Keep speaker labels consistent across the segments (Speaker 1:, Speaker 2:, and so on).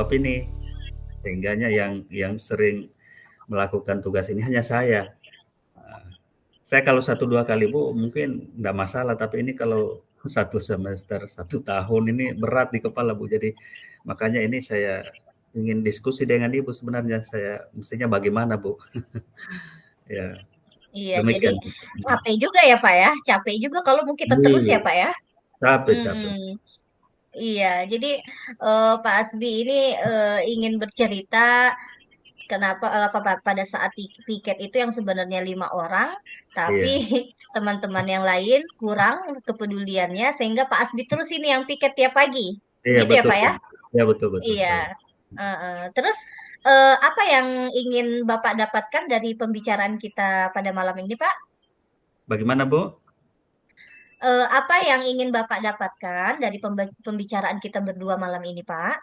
Speaker 1: jawab ini. Sehingganya yang sering melakukan tugas ini hanya saya. Saya kalau 1-2 kali Bu mungkin enggak masalah, tapi ini kalau 1 semester, 1 tahun ini berat di kepala Bu. Jadi makanya ini saya ingin diskusi dengan Ibu sebenarnya saya mestinya bagaimana Bu? Ya,
Speaker 2: Iya, jadi
Speaker 1: demikian.
Speaker 2: capek juga ya Pak ya, capek juga kalau mau kita terus ya
Speaker 1: Iya,
Speaker 2: Pak ya.
Speaker 1: capek.
Speaker 2: Mm-mm. Iya, jadi Pak Asbi ini ingin bercerita kenapa pada saat piket itu yang sebenarnya 5 orang, tapi
Speaker 1: Iya,
Speaker 2: teman-teman yang lain kurang kepeduliannya sehingga Pak Asbi terus ini yang piket tiap pagi,
Speaker 1: iya
Speaker 2: begitu ya
Speaker 1: betul
Speaker 2: Pak
Speaker 1: Bu.
Speaker 2: ya?
Speaker 1: Iya betul
Speaker 2: Iya.
Speaker 1: sekali.
Speaker 2: Terus apa yang ingin Bapak dapatkan dari pembicaraan kita pada malam ini Pak?
Speaker 1: Bagaimana Bu?
Speaker 2: Apa yang ingin Bapak dapatkan dari pembicaraan kita berdua malam ini Pak?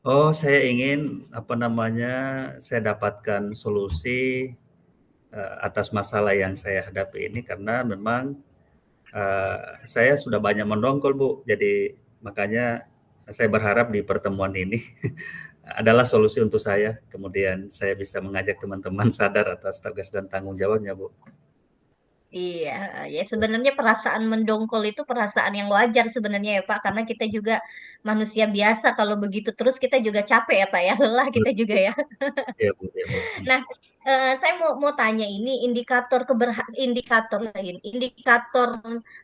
Speaker 1: Oh, saya ingin apa namanya, saya dapatkan solusi atas masalah yang saya hadapi ini karena memang saya sudah banyak mendongkol Bu. Jadi makanya saya berharap di pertemuan ini adalah solusi untuk saya. Kemudian saya bisa mengajak teman-teman sadar atas tugas dan tanggung jawabnya Bu.
Speaker 2: Iya, ya sebenarnya perasaan mendongkol itu perasaan yang wajar sebenarnya ya Pak, karena kita juga manusia biasa. Kalau begitu terus kita juga capek ya Pak ya, lelah kita juga ya.
Speaker 1: Iya Bu, iya Bu.
Speaker 2: Nah, saya mau tanya ini indikator lain, indikator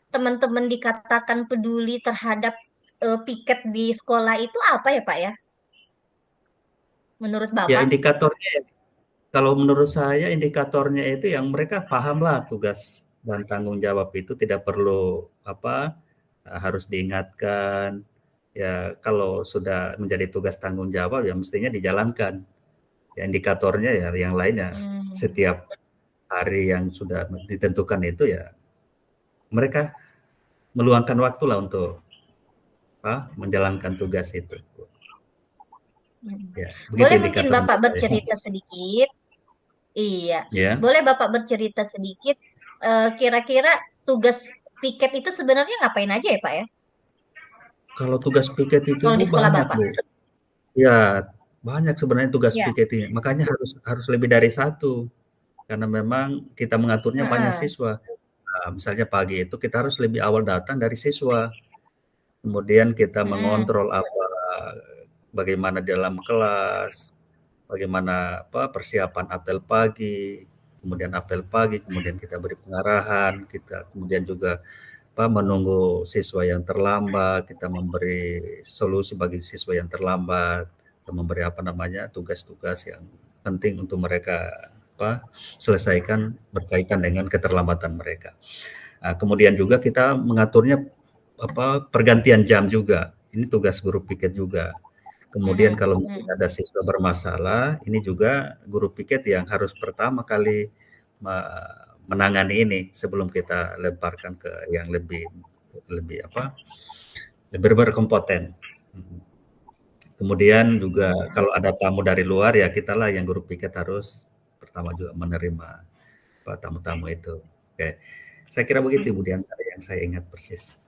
Speaker 2: teman-teman dikatakan peduli terhadap piket di sekolah itu apa ya Pak ya? Menurut
Speaker 1: Ya
Speaker 2: Bapak?
Speaker 1: indikatornya, kalau menurut saya indikatornya itu yang mereka pahamlah tugas dan tanggung jawab itu tidak perlu apa, harus diingatkan. Ya kalau sudah menjadi tugas tanggung jawab ya mestinya dijalankan. Ya indikatornya ya yang lainnya
Speaker 2: Hmm.
Speaker 1: setiap hari yang sudah ditentukan itu ya mereka meluangkan waktulah untuk menjalankan tugas itu.
Speaker 2: Hmm.
Speaker 1: Ya, begitu
Speaker 2: Boleh mungkin
Speaker 1: indikator
Speaker 2: Bapak
Speaker 1: menurut saya.
Speaker 2: bercerita sedikit. Iya,
Speaker 1: Ya,
Speaker 2: boleh Bapak bercerita sedikit. Kira-kira tugas piket itu sebenarnya ngapain aja ya Pak ya?
Speaker 1: kalau tugas piket itu
Speaker 2: Kalau
Speaker 1: Bu
Speaker 2: di sekolah
Speaker 1: banyak
Speaker 2: Bapak?
Speaker 1: Bu. Ya, banyak sebenarnya tugas
Speaker 2: Ya.
Speaker 1: piket ini. Makanya harus harus lebih dari satu. Karena memang kita mengaturnya banyak
Speaker 2: Heeh.
Speaker 1: siswa. Nah, misalnya pagi itu kita harus lebih awal datang dari siswa. Kemudian kita
Speaker 2: Mm-mm.
Speaker 1: mengontrol bagaimana di dalam kelas, bagaimana persiapan apel pagi, kemudian apel pagi, kemudian kita beri pengarahan, kita kemudian juga menunggu siswa yang terlambat, kita memberi solusi bagi siswa yang terlambat, kita memberi tugas-tugas yang penting untuk mereka selesaikan berkaitan dengan keterlambatan mereka. Nah, kemudian juga kita mengaturnya pergantian jam juga. Ini tugas guru piket juga. Kemudian
Speaker 2: Mm-mm.
Speaker 1: kalau
Speaker 2: Mm.
Speaker 1: misalnya ada siswa bermasalah, ini juga guru piket yang harus pertama kali menangani ini sebelum kita lemparkan ke yang lebih lebih lebih berkompeten. Kemudian juga
Speaker 2: Iya.
Speaker 1: kalau ada tamu dari luar ya kitalah yang guru piket harus pertama juga menerima tamu-tamu itu. Oke, saya kira begitu Bu Dian yang saya ingat persis.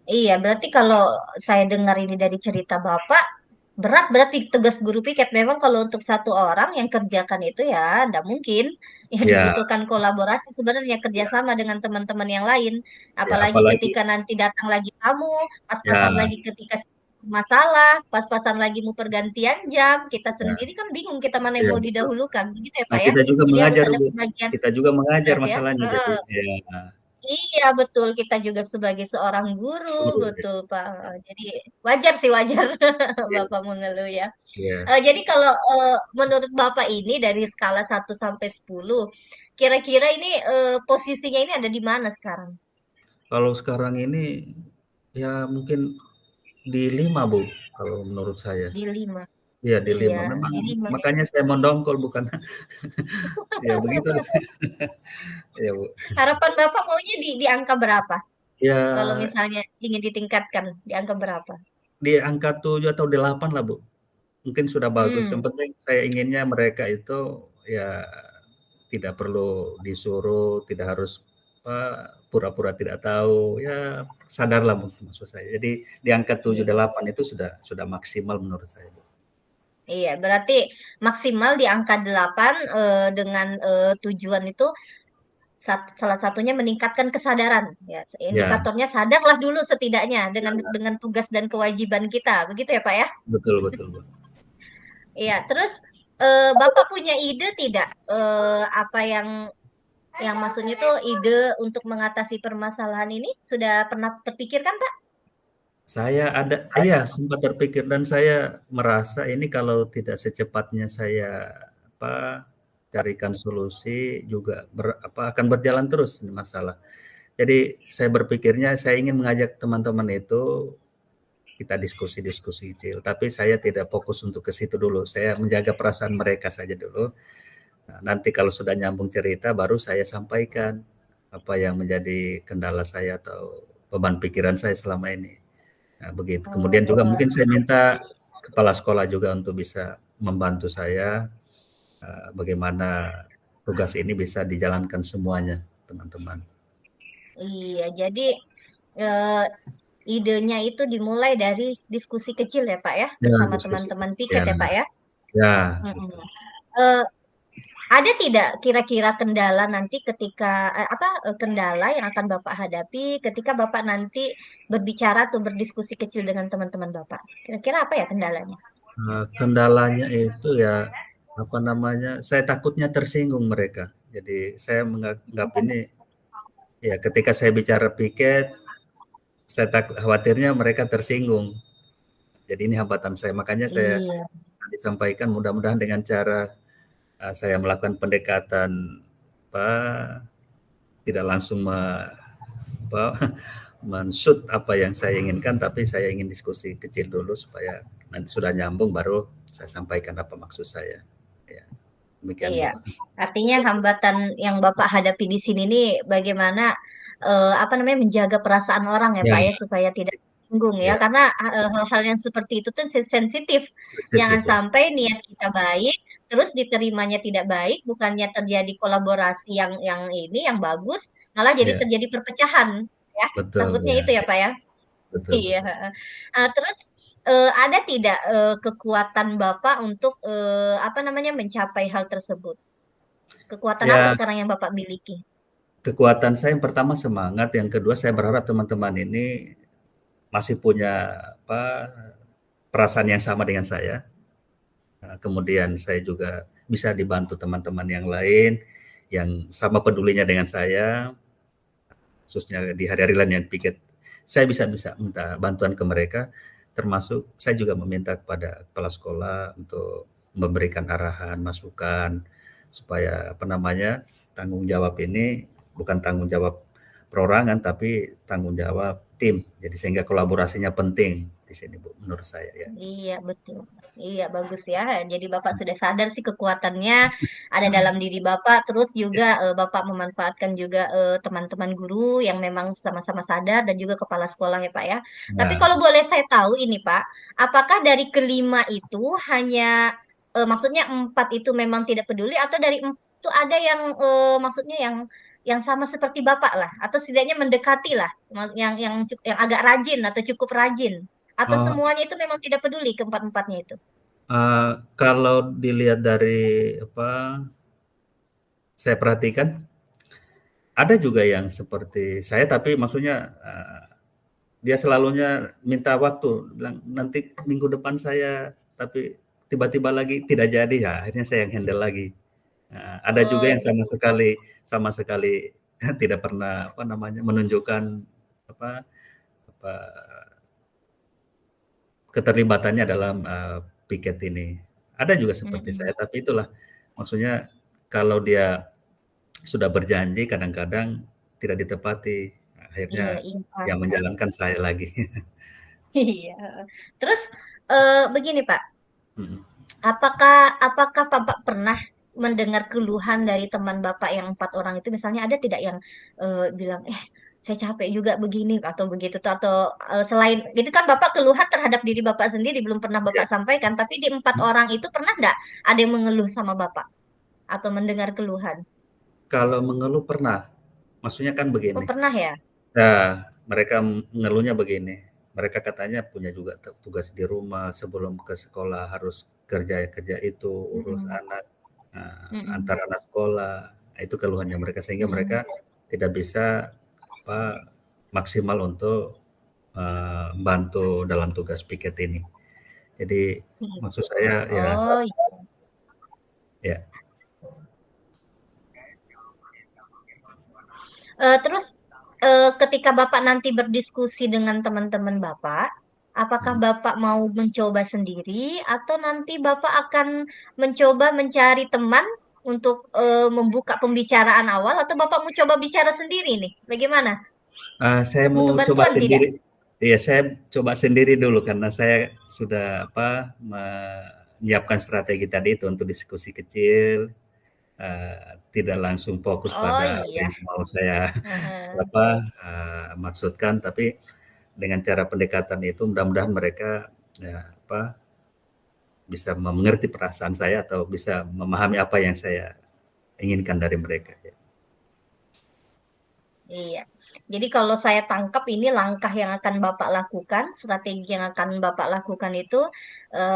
Speaker 2: Iya, berarti kalau saya dengar ini dari cerita Bapak, berat berarti tugas guru piket. Memang kalau untuk satu orang yang kerjakan itu ya tidak mungkin. Yang
Speaker 1: Ya,
Speaker 2: dibutuhkan kolaborasi sebenarnya kerjasama dengan teman-teman yang lain.
Speaker 1: ya
Speaker 2: Apalagi
Speaker 1: apalagi
Speaker 2: ketika nanti datang lagi tamu, pas-pasan
Speaker 1: ya,
Speaker 2: lagi ketika masalah, pas-pasan lagi mau pergantian jam, kita
Speaker 1: ya,
Speaker 2: sendiri kan bingung kita mana yang
Speaker 1: ya
Speaker 2: mau
Speaker 1: betul.
Speaker 2: didahulukan. Begitu ya
Speaker 1: Nah
Speaker 2: Pak ya?
Speaker 1: kita juga
Speaker 2: Jadi harus
Speaker 1: mengajar
Speaker 2: ada
Speaker 1: Bu,
Speaker 2: pembagian
Speaker 1: kita juga mengajar
Speaker 2: tugas ya.
Speaker 1: masalahnya jadi ya
Speaker 2: Iya betul, kita juga sebagai seorang guru,
Speaker 1: guru ya.
Speaker 2: betul Pak. Jadi wajar sih wajar
Speaker 1: Iya,
Speaker 2: Bapak mengeluh ya.
Speaker 1: iya.
Speaker 2: Jadi kalau menurut Bapak ini dari skala 1 sampai 10, kira-kira ini posisinya ini ada di mana sekarang?
Speaker 1: Kalau sekarang ini ya mungkin di 5 Bu, kalau menurut saya.
Speaker 2: Di 5.
Speaker 1: Iya di
Speaker 2: Iya,
Speaker 1: 5 memang
Speaker 2: di 5 ya.
Speaker 1: makanya saya mendongkol bukan ya begitu. Iya Bu.
Speaker 2: Harapan Bapak maunya di angka berapa? Kalau
Speaker 1: Ya
Speaker 2: misalnya ingin ditingkatkan, di angka berapa?
Speaker 1: di angka 7 atau 8 lah Bu, mungkin sudah bagus. Yang
Speaker 2: Hmm.
Speaker 1: penting saya inginnya mereka itu ya tidak perlu disuruh, tidak harus pura-pura tidak tahu, ya sadarlah mungkin maksud saya. Jadi di angka 7,
Speaker 2: Iya.
Speaker 1: 8 itu sudah maksimal menurut saya.
Speaker 2: Iya, berarti maksimal di angka 8 dengan tujuan itu salah satunya meningkatkan kesadaran. Ya,
Speaker 1: Ya,
Speaker 2: indikatornya sadarlah dulu setidaknya dengan tugas dan kewajiban kita. Begitu ya, Pak ya?
Speaker 1: betul betul, Bu.
Speaker 2: Iya, terus Bapak punya ide tidak apa yang maksudnya tuh ide untuk mengatasi permasalahan ini sudah pernah terpikirkan, Pak?
Speaker 1: Saya ada iya, sempat terpikir dan saya merasa ini kalau tidak secepatnya saya, apa, carikan solusi juga akan berjalan terus ini masalah. Jadi saya berpikirnya saya ingin mengajak teman-teman itu kita diskusi-diskusi kecil, tapi saya tidak fokus untuk ke situ dulu. Saya menjaga perasaan mereka saja dulu. Nah, nanti kalau sudah nyambung cerita baru saya sampaikan apa yang menjadi kendala saya atau beban pikiran saya selama ini. Nah, begitu. Kemudian juga
Speaker 2: Oh,
Speaker 1: mungkin saya minta kepala sekolah juga untuk bisa membantu saya bagaimana tugas ini bisa dijalankan semuanya, teman-teman.
Speaker 2: iya, jadi eh, idenya itu dimulai dari diskusi kecil ya Pak ya,
Speaker 1: Ya,
Speaker 2: bersama
Speaker 1: diskusi.
Speaker 2: teman-teman piket
Speaker 1: Ya,
Speaker 2: ya Pak ya.
Speaker 1: ya,
Speaker 2: Mm-mm.
Speaker 1: gitu.
Speaker 2: Eh, ada tidak kira-kira kendala nanti ketika kendala yang akan Bapak hadapi ketika Bapak nanti berbicara atau berdiskusi kecil dengan teman-teman Bapak? Kira-kira apa ya kendalanya?
Speaker 1: Kendalanya itu ya apa namanya? Saya takutnya tersinggung mereka. Jadi saya menganggap ini ya ketika saya bicara piket, saya khawatirnya mereka tersinggung. Jadi ini hambatan saya. Makanya saya
Speaker 2: Iya,
Speaker 1: disampaikan mudah-mudahan dengan cara saya melakukan pendekatan apa tidak langsung apa, men-shoot apa yang saya inginkan, tapi saya ingin diskusi kecil dulu supaya nanti sudah nyambung baru saya sampaikan apa maksud saya. Ya, demikian
Speaker 2: iya.
Speaker 1: Bu.
Speaker 2: Artinya hambatan yang Bapak hadapi di sini nih bagaimana apa namanya menjaga perasaan orang ya
Speaker 1: Ya,
Speaker 2: Pak ya supaya tidak tersinggung ya
Speaker 1: ya,
Speaker 2: karena hal-hal yang seperti itu tuh sensitif. Jangan
Speaker 1: sensitif ya.
Speaker 2: sampai niat kita baik terus diterimanya tidak baik, bukannya terjadi kolaborasi yang ini yang bagus, malah jadi
Speaker 1: Ya,
Speaker 2: terjadi perpecahan ya.
Speaker 1: betul
Speaker 2: Takutnya
Speaker 1: ya.
Speaker 2: itu ya Pak ya.
Speaker 1: Betul
Speaker 2: Iya.
Speaker 1: betul.
Speaker 2: Terus ada tidak kekuatan Bapak untuk apa namanya mencapai hal tersebut? Kekuatan apa
Speaker 1: Ya,
Speaker 2: sekarang yang Bapak miliki?
Speaker 1: kekuatan saya yang pertama semangat, yang kedua saya berharap teman-teman ini masih punya apa perasaan yang sama dengan saya. Kemudian saya juga bisa dibantu teman-teman yang lain yang sama pedulinya dengan saya, khususnya di hari-hari lain yang piket. Saya bisa minta bantuan ke mereka, termasuk saya juga meminta kepada kepala sekolah untuk memberikan arahan, masukan, supaya apa namanya tanggung jawab ini bukan tanggung jawab perorangan tapi tanggung jawab tim. Jadi sehingga kolaborasinya penting di sini Bu, menurut saya ya.
Speaker 2: Iya, betul. Iya, bagus ya. Jadi Bapak sudah sadar sih kekuatannya ada dalam diri Bapak. Terus juga Bapak memanfaatkan juga teman-teman guru yang memang sama-sama sadar dan juga kepala sekolah ya Pak ya. Tapi
Speaker 1: Nah,
Speaker 2: kalau boleh saya tahu ini Pak, apakah dari kelima itu hanya maksudnya empat itu memang tidak peduli atau dari itu ada yang maksudnya yang sama seperti Bapak lah atau setidaknya mendekati lah yang agak rajin atau cukup rajin atau
Speaker 1: oh,
Speaker 2: semuanya itu memang tidak peduli keempat-empatnya itu?
Speaker 1: kalau dilihat dari apa saya perhatikan ada juga yang seperti saya, tapi maksudnya dia selalunya minta waktu, bilang nanti minggu depan saya, tapi tiba-tiba lagi tidak jadi ya, akhirnya saya yang handle lagi. Ada juga
Speaker 2: Oh
Speaker 1: yang
Speaker 2: gitu.
Speaker 1: sama sekali tidak pernah apa namanya menunjukkan apa apa keterlibatannya dalam piket ini. Ada juga seperti
Speaker 2: Mm-mm.
Speaker 1: saya, tapi itulah maksudnya kalau dia sudah berjanji kadang-kadang tidak ditepati.
Speaker 2: Iya,
Speaker 1: Akhirnya
Speaker 2: ingkar
Speaker 1: yang
Speaker 2: ya.
Speaker 1: menjalankan saya lagi.
Speaker 2: Iya. Terus begini Pak,
Speaker 1: Mhm.
Speaker 2: apakah apakah Bapak pernah mendengar keluhan dari teman Bapak yang empat orang itu misalnya ada tidak yang bilang saya capek juga begini atau begitu tuh atau selain itu kan Bapak keluhan terhadap diri Bapak sendiri belum pernah
Speaker 1: Ya,
Speaker 2: Bapak sampaikan tapi di empat orang itu pernah nggak ada yang mengeluh sama Bapak atau mendengar keluhan?
Speaker 1: kalau mengeluh pernah. Maksudnya kan
Speaker 2: Oh,
Speaker 1: begini,
Speaker 2: pernah ya?
Speaker 1: nah, mereka ngeluhnya begini, mereka katanya punya juga tugas di rumah, sebelum ke sekolah harus kerja itu, urus
Speaker 2: Mm-mm.
Speaker 1: anak,
Speaker 2: Mm-mm.
Speaker 1: antar anak sekolah. Nah, itu keluhannya mereka, sehingga
Speaker 2: Mm-mm.
Speaker 1: mereka tidak bisa, apa, maksimal untuk, bantu dalam tugas piket ini. Jadi
Speaker 2: Mm-mm.
Speaker 1: maksud saya ya,
Speaker 2: Oh, iya.
Speaker 1: ya,
Speaker 2: Terus ketika Bapak nanti berdiskusi dengan teman-teman Bapak, apakah
Speaker 1: mhm.
Speaker 2: Bapak mau mencoba sendiri atau nanti Bapak akan mencoba mencari teman untuk membuka pembicaraan awal atau Bapak mau coba bicara sendiri nih? Bagaimana?
Speaker 1: Saya mau
Speaker 2: Butuh
Speaker 1: coba
Speaker 2: bantuan tidak?
Speaker 1: sendiri. Iya, saya coba sendiri dulu karena saya sudah apa menyiapkan strategi tadi itu untuk diskusi kecil, tidak langsung fokus
Speaker 2: Oh
Speaker 1: pada apa
Speaker 2: iya.
Speaker 1: yang mau saya
Speaker 2: Heeh.
Speaker 1: apa maksudkan, tapi dengan cara pendekatan itu mudah-mudahan mereka ya apa bisa mengerti perasaan saya atau bisa memahami apa yang saya inginkan dari mereka. Ya.
Speaker 2: Iya. Jadi kalau saya tangkap ini langkah yang akan Bapak lakukan, strategi yang akan Bapak lakukan itu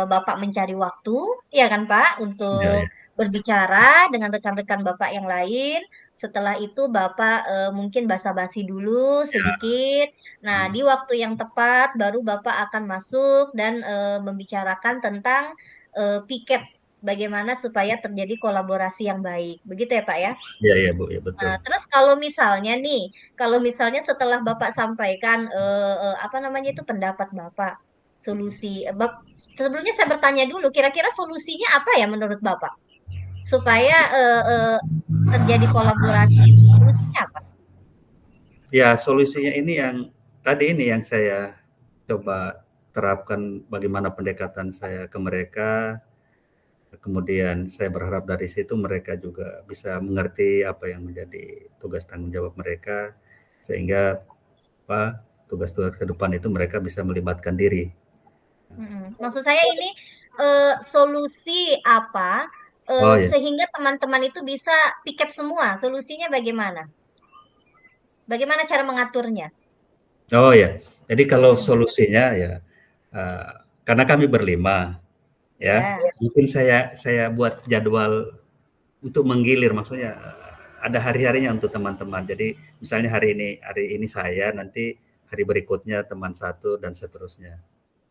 Speaker 2: Bapak mencari waktu, ya kan Pak,
Speaker 1: Ya,
Speaker 2: untuk
Speaker 1: ya,
Speaker 2: berbicara dengan rekan-rekan Bapak yang lain. Setelah itu Bapak mungkin basa-basi dulu
Speaker 1: ya.
Speaker 2: sedikit. Nah, di
Speaker 1: Hmm.
Speaker 2: waktu yang tepat baru Bapak akan masuk dan membicarakan tentang piket bagaimana supaya terjadi kolaborasi yang baik. Begitu ya Pak ya?
Speaker 1: Iya, iya Bu, ya betul.
Speaker 2: Nah, terus kalau misalnya nih, kalau misalnya setelah Bapak sampaikan apa namanya itu pendapat Bapak, solusi, sebelumnya saya bertanya dulu, kira-kira solusinya apa ya menurut Bapak supaya terjadi kolaborasi itu solusinya apa?
Speaker 1: Ya, solusinya ini yang tadi ini yang saya coba terapkan bagaimana pendekatan saya ke mereka, kemudian saya berharap dari situ mereka juga bisa mengerti apa yang menjadi tugas tanggung jawab mereka, sehingga apa, tugas-tugas ke depan itu mereka bisa melibatkan diri.
Speaker 2: Mm-mm. Maksud saya ini solusi apa
Speaker 1: Oh ya,
Speaker 2: sehingga teman-teman itu bisa piket semua? Solusinya bagaimana? Bagaimana cara mengaturnya?
Speaker 1: oh ya. Jadi kalau
Speaker 2: Mm-mm.
Speaker 1: solusinya ya, eee, karena kami berlima ya,
Speaker 2: Ya.
Speaker 1: mungkin saya buat jadwal untuk menggilir, maksudnya ada hari-harinya untuk teman-teman. Jadi misalnya hari ini saya, nanti hari berikutnya teman satu dan seterusnya.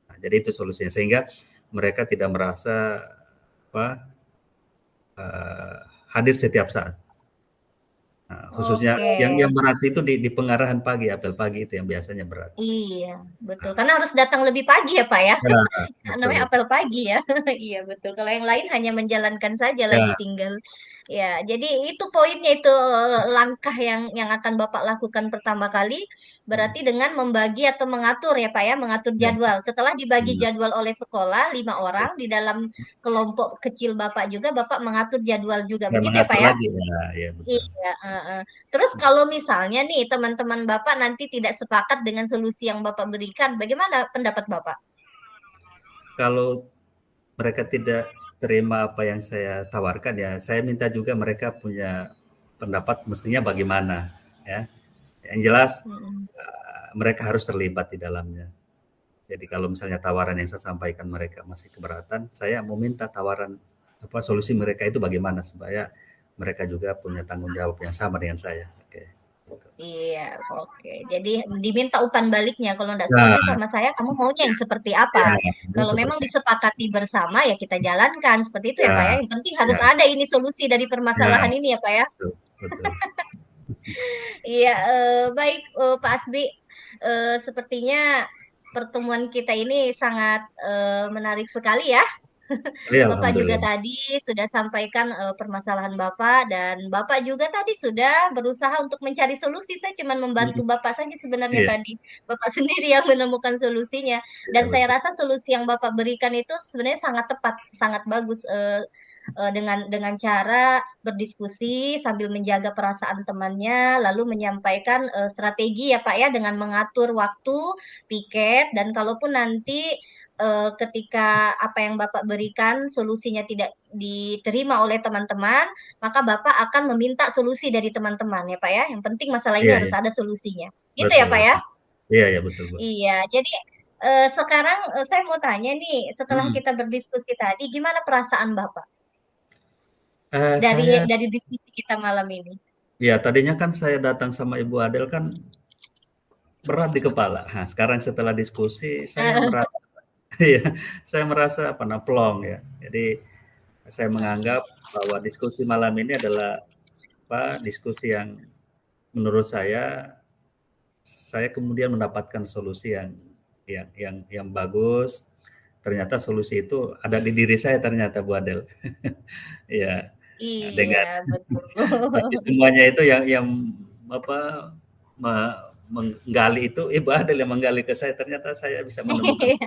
Speaker 1: Nah, jadi itu solusinya sehingga mereka tidak merasa apa, hadir setiap saat. Nah, khususnya
Speaker 2: Oke.
Speaker 1: yang berat itu di pengarahan pagi, apel pagi itu yang biasanya berat.
Speaker 2: Iya, betul.
Speaker 1: Nah,
Speaker 2: Karena harus datang lebih pagi ya, Pak ya.
Speaker 1: ya, betul
Speaker 2: Namanya
Speaker 1: betul.
Speaker 2: apel pagi ya. Iya, betul. Kalau yang lain hanya menjalankan saja lagi
Speaker 1: Ya,
Speaker 2: tinggal. Ya, jadi itu poinnya itu langkah yang akan Bapak lakukan pertama kali
Speaker 1: mhm,
Speaker 2: berarti dengan membagi atau mengatur ya, Pak ya, mengatur
Speaker 1: ya,
Speaker 2: jadwal. Setelah dibagi
Speaker 1: benar.
Speaker 2: jadwal oleh sekolah 5 orang
Speaker 1: Ya.
Speaker 2: di dalam kelompok kecil Bapak juga, Bapak mengatur jadwal juga.
Speaker 1: Saya
Speaker 2: Begitu ya, Pak
Speaker 1: mengatur
Speaker 2: ya?
Speaker 1: lagi, ya, ya betul.
Speaker 2: Iya, heeh. Terus kalau misalnya nih teman-teman Bapak nanti tidak sepakat dengan solusi yang Bapak berikan, bagaimana pendapat Bapak?
Speaker 1: Kalau mereka tidak terima apa yang saya tawarkan, ya saya minta juga mereka punya pendapat mestinya bagaimana, ya. Yang jelas,
Speaker 2: Mm-mm.
Speaker 1: mereka harus terlibat di dalamnya. Jadi kalau misalnya tawaran yang saya sampaikan mereka masih keberatan, saya mau minta tawaran apa solusi mereka itu bagaimana supaya mereka juga punya tanggung jawab yang sama dengan saya. Oke.
Speaker 2: Iya, oke. Jadi diminta umpan baliknya. Kalau tidak
Speaker 1: Nah,
Speaker 2: setuju sama saya, kamu maunya yang seperti
Speaker 1: ya,
Speaker 2: apa?
Speaker 1: mau
Speaker 2: Kalau memang
Speaker 1: seperti
Speaker 2: disepakati bersama, ya kita jalankan. Seperti itu ya, Pak ya.
Speaker 1: ya,
Speaker 2: Yang penting harus
Speaker 1: ya,
Speaker 2: ada ini solusi dari
Speaker 1: ya,
Speaker 2: permasalahan ini ya, Pak ya.
Speaker 1: betul, betul.
Speaker 2: Iya, baik Pak Asbi. Sepertinya pertemuan kita ini sangat menarik sekali ya.
Speaker 1: Ya,
Speaker 2: Bapak juga
Speaker 1: alhamdulillah.
Speaker 2: tadi sudah sampaikan permasalahan Bapak dan Bapak juga tadi sudah berusaha untuk mencari solusi. Saya cuma membantu
Speaker 1: Mhm,
Speaker 2: Bapak saja sebenarnya
Speaker 1: iya,
Speaker 2: tadi. Bapak sendiri yang menemukan solusinya.
Speaker 1: iya
Speaker 2: Dan saya
Speaker 1: betul.
Speaker 2: rasa solusi yang Bapak berikan itu sebenarnya sangat tepat, sangat bagus dengan cara berdiskusi sambil menjaga perasaan temannya, lalu menyampaikan strategi ya Pak ya dengan mengatur waktu piket dan kalaupun nanti ketika apa yang Bapak berikan solusinya tidak diterima oleh teman-teman, maka Bapak akan meminta solusi dari teman-teman ya Pak ya. Yang penting masalah ini
Speaker 1: Iya,
Speaker 2: harus
Speaker 1: iya,
Speaker 2: ada solusinya. Gitu ya
Speaker 1: betul,
Speaker 2: Pak ya?
Speaker 1: betul. Iya, iya, betul, Bu.
Speaker 2: Iya, jadi sekarang saya mau tanya nih, setelah
Speaker 1: Mhm.
Speaker 2: kita berdiskusi tadi, gimana perasaan Bapak
Speaker 1: Saya
Speaker 2: dari diskusi kita malam ini?
Speaker 1: ya tadinya kan saya datang sama Ibu Adel kan berat di kepala. Nah, sekarang setelah diskusi saya merasa iya, saya merasa apa, plong ya. Jadi saya menganggap bahwa diskusi malam ini adalah apa, diskusi yang menurut saya kemudian mendapatkan solusi yang bagus. Ternyata solusi itu ada di diri saya ternyata Bu Adel. Iya,
Speaker 2: Iya,
Speaker 1: dengan
Speaker 2: betul.
Speaker 1: tapi semuanya itu yang apa, me menggali itu Ibu Adel yang menggali ke saya, ternyata saya bisa menemukan.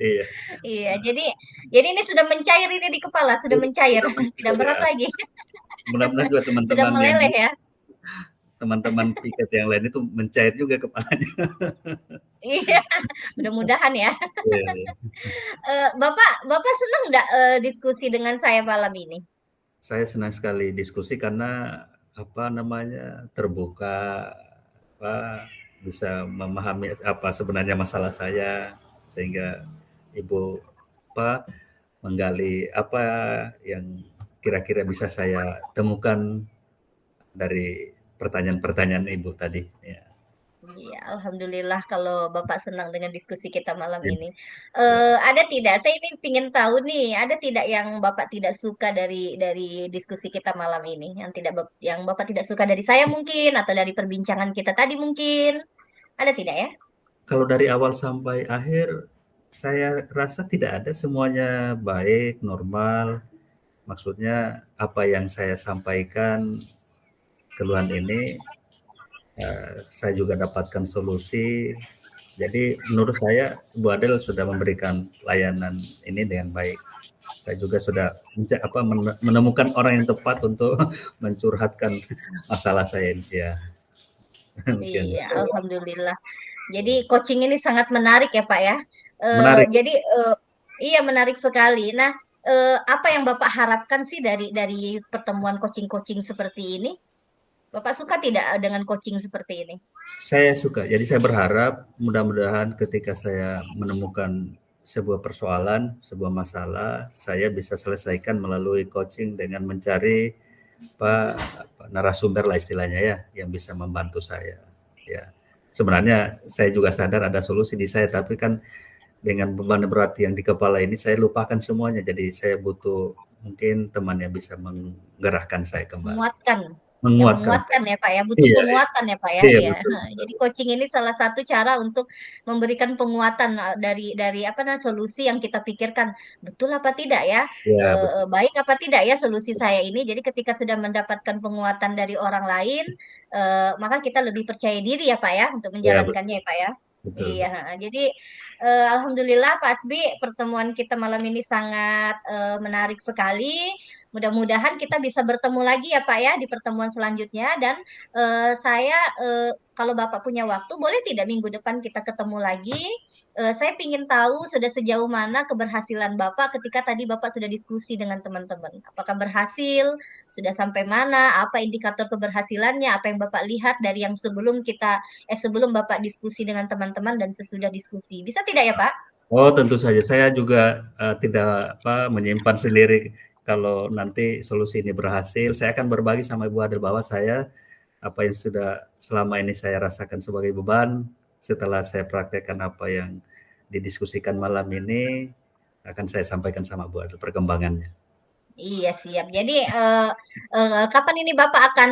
Speaker 1: Iya,
Speaker 2: Iya, jadi ini sudah mencair ini di kepala, sudah mencair,
Speaker 1: sudah
Speaker 2: tidak
Speaker 1: mencair ya.
Speaker 2: berat lagi,
Speaker 1: Mudah-mudahan juga
Speaker 2: sudah meleleh ya.
Speaker 1: teman-teman piket yang lain itu mencair juga kepalanya.
Speaker 2: Iya, mudah-mudahan ya.
Speaker 1: Iya, iya.
Speaker 2: Bapak Bapak senang nggak diskusi dengan saya malam ini?
Speaker 1: Saya senang sekali diskusi karena apa namanya, terbuka, apa, bisa memahami apa sebenarnya masalah saya, sehingga Ibu apa, menggali apa yang kira-kira bisa saya temukan dari pertanyaan-pertanyaan Ibu tadi. Ya.
Speaker 2: Iya, alhamdulillah kalau Bapak senang dengan diskusi kita malam
Speaker 1: Ya,
Speaker 2: ini.
Speaker 1: ya.
Speaker 2: Ada tidak? Saya ini ingin tahu nih, ada tidak yang Bapak tidak suka dari diskusi kita malam ini? Yang Bapak tidak suka dari saya mungkin atau dari perbincangan kita tadi mungkin? Ada tidak ya?
Speaker 1: Kalau dari awal sampai akhir, saya rasa tidak ada, semuanya baik, normal. Maksudnya apa yang saya sampaikan, keluhan ini, saya juga dapatkan solusi. Jadi menurut saya Bu Adel sudah memberikan layanan ini dengan baik. Saya juga sudah menemukan orang yang tepat untuk mencurhatkan masalah saya ini, ya. Demikian.
Speaker 2: Iya, alhamdulillah. Jadi coaching ini sangat menarik ya Pak ya.
Speaker 1: Menarik.
Speaker 2: Jadi iya menarik sekali. Nah, apa yang Bapak harapkan sih dari pertemuan coaching-coaching seperti ini? Bapak suka tidak dengan coaching seperti ini?
Speaker 1: Saya suka. Jadi saya berharap mudah-mudahan ketika saya menemukan sebuah persoalan, sebuah masalah, saya bisa selesaikan melalui coaching dengan mencari narasumber lah istilahnya ya, yang bisa membantu saya. Ya, sebenarnya saya juga sadar ada solusi di saya, tapi kan dengan beban berat yang di kepala ini saya lupakan semuanya. Jadi saya butuh mungkin teman yang bisa menggerakkan saya kembali,
Speaker 2: Menguatkan, yang
Speaker 1: menguatkan saya.
Speaker 2: menguatkan ya Pak ya, butuh
Speaker 1: Iya, iya,
Speaker 2: penguatan ya Pak ya.
Speaker 1: iya,
Speaker 2: Iya.
Speaker 1: betul,
Speaker 2: Jadi
Speaker 1: betul.
Speaker 2: coaching ini salah satu cara untuk memberikan penguatan dari apa namanya solusi yang kita pikirkan betul apa tidak ya,
Speaker 1: Ya, betul,
Speaker 2: baik apa tidak ya solusi saya ini. Jadi ketika sudah mendapatkan penguatan dari orang lain, maka kita lebih percaya diri ya Pak ya untuk
Speaker 1: ya, betul,
Speaker 2: menjalankannya ya Pak ya.
Speaker 1: betul,
Speaker 2: Iya,
Speaker 1: betul.
Speaker 2: jadi alhamdulillah Pak Asbi pertemuan kita malam ini sangat menarik sekali. Mudah-mudahan kita bisa bertemu lagi ya Pak ya di pertemuan selanjutnya dan saya kalau Bapak punya waktu boleh tidak minggu depan kita ketemu lagi. Saya ingin tahu sudah sejauh mana keberhasilan Bapak ketika tadi Bapak sudah diskusi dengan teman-teman. Apakah berhasil? Sudah sampai mana? Apa indikator keberhasilannya? Apa yang Bapak lihat dari yang sebelum Bapak diskusi dengan teman-teman dan sesudah diskusi. Bisa tidak ya Pak?
Speaker 1: Oh, tentu saja. Saya juga tidak menyimpan sendiri. Kalau nanti solusi ini berhasil, saya akan berbagi sama Ibu Adel bahwa saya apa yang sudah selama ini saya rasakan sebagai beban, setelah saya praktekkan apa yang didiskusikan malam ini, akan saya sampaikan sama Bu Adel perkembangannya.
Speaker 2: Iya siap. Jadi kapan ini Bapak akan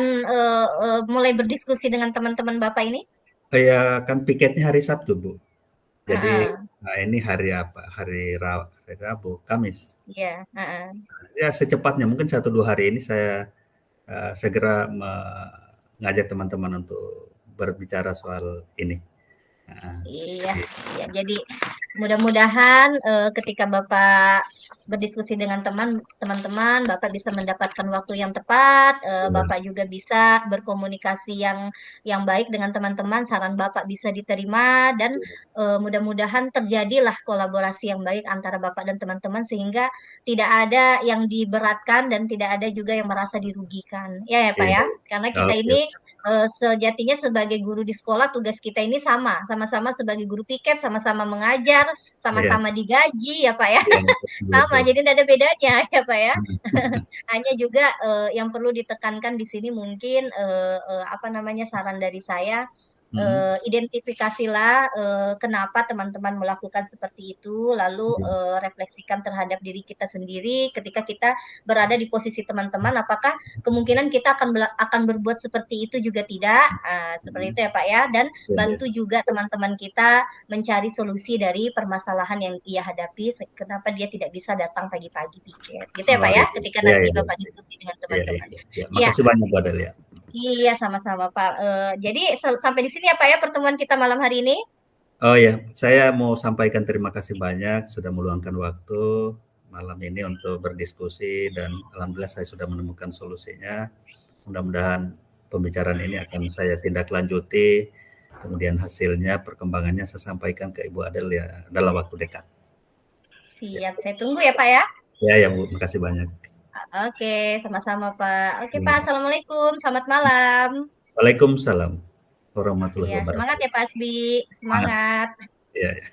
Speaker 2: mulai berdiskusi dengan teman-teman Bapak ini?
Speaker 1: Kayak kan piketnya hari Sabtu, Bu. Jadi
Speaker 2: Heeh,
Speaker 1: nah ini hari apa? Hari Rabu, Kamis.
Speaker 2: iya, heeh.
Speaker 1: Ya secepatnya mungkin 1-2 hari ini saya segera mengajak teman-teman untuk berbicara soal ini. Nah,
Speaker 2: Iya,
Speaker 1: gitu.
Speaker 2: iya. Jadi mudah-mudahan ketika Bapak berdiskusi dengan teman-teman, Bapak bisa mendapatkan waktu yang tepat,
Speaker 1: Iya,
Speaker 2: Bapak juga bisa berkomunikasi yang baik dengan teman-teman, saran Bapak bisa diterima dan mudah-mudahan terjadilah kolaborasi yang baik antara Bapak dan teman-teman sehingga tidak ada yang diberatkan dan tidak ada juga yang merasa dirugikan. Ya ya Pak
Speaker 1: iya,
Speaker 2: ya,
Speaker 1: iya.
Speaker 2: karena kita
Speaker 1: Oke,
Speaker 2: ini
Speaker 1: oke.
Speaker 2: sejatinya sebagai guru di sekolah tugas kita ini sama-sama sebagai guru piket, sama-sama mengajar,
Speaker 1: Iya,
Speaker 2: sama-sama digaji ya Pak ya.
Speaker 1: iya, betul,
Speaker 2: Sama,
Speaker 1: betul.
Speaker 2: jadi tidak ada bedanya ya Pak ya.
Speaker 1: Hmm,
Speaker 2: Hanya juga yang perlu ditekankan di sini mungkin apa namanya saran dari saya,
Speaker 1: hmm,
Speaker 2: identifikasilah kenapa teman-teman melakukan seperti itu, lalu
Speaker 1: iya,
Speaker 2: refleksikan terhadap diri kita sendiri ketika kita berada di posisi teman-teman, apakah kemungkinan kita akan berbuat seperti itu juga tidak. Seperti
Speaker 1: hmm,
Speaker 2: itu ya Pak ya, dan
Speaker 1: iya, iya.
Speaker 2: bantu juga teman-teman kita mencari solusi dari permasalahan yang ia hadapi, kenapa dia tidak bisa datang pagi-pagi piket. Gitu ya
Speaker 1: Oh,
Speaker 2: Pak ya,
Speaker 1: iya,
Speaker 2: ketika
Speaker 1: iya,
Speaker 2: nanti
Speaker 1: iya, iya,
Speaker 2: Bapak diskusi dengan
Speaker 1: iya, iya,
Speaker 2: teman-teman.
Speaker 1: iya, iya.
Speaker 2: Iya,
Speaker 1: Makasih banyak Bu Adelia.
Speaker 2: iya sama-sama Pak. Jadi sampai di sini ya Pak ya pertemuan kita malam hari ini.
Speaker 1: Oh ya, saya mau sampaikan terima kasih banyak sudah meluangkan waktu malam ini untuk berdiskusi dan alhamdulillah saya sudah menemukan solusinya. Mudah-mudahan pembicaraan ini akan saya tindak lanjuti, kemudian hasilnya, perkembangannya saya sampaikan ke Ibu Adel ya dalam waktu dekat. Ya,
Speaker 2: Siap, saya tunggu ya Pak ya.
Speaker 1: ya, ya Bu, makasih banyak.
Speaker 2: Oke, sama-sama Pak. Oke Pak,
Speaker 1: Ya.
Speaker 2: Assalamualaikum. Selamat malam.
Speaker 1: Waalaikumsalam warahmatullahi
Speaker 2: Iya, semangat
Speaker 1: wabarakatuh.
Speaker 2: ya Pak Asbi.
Speaker 1: Semangat.
Speaker 2: Semangat.
Speaker 1: Ya, ya.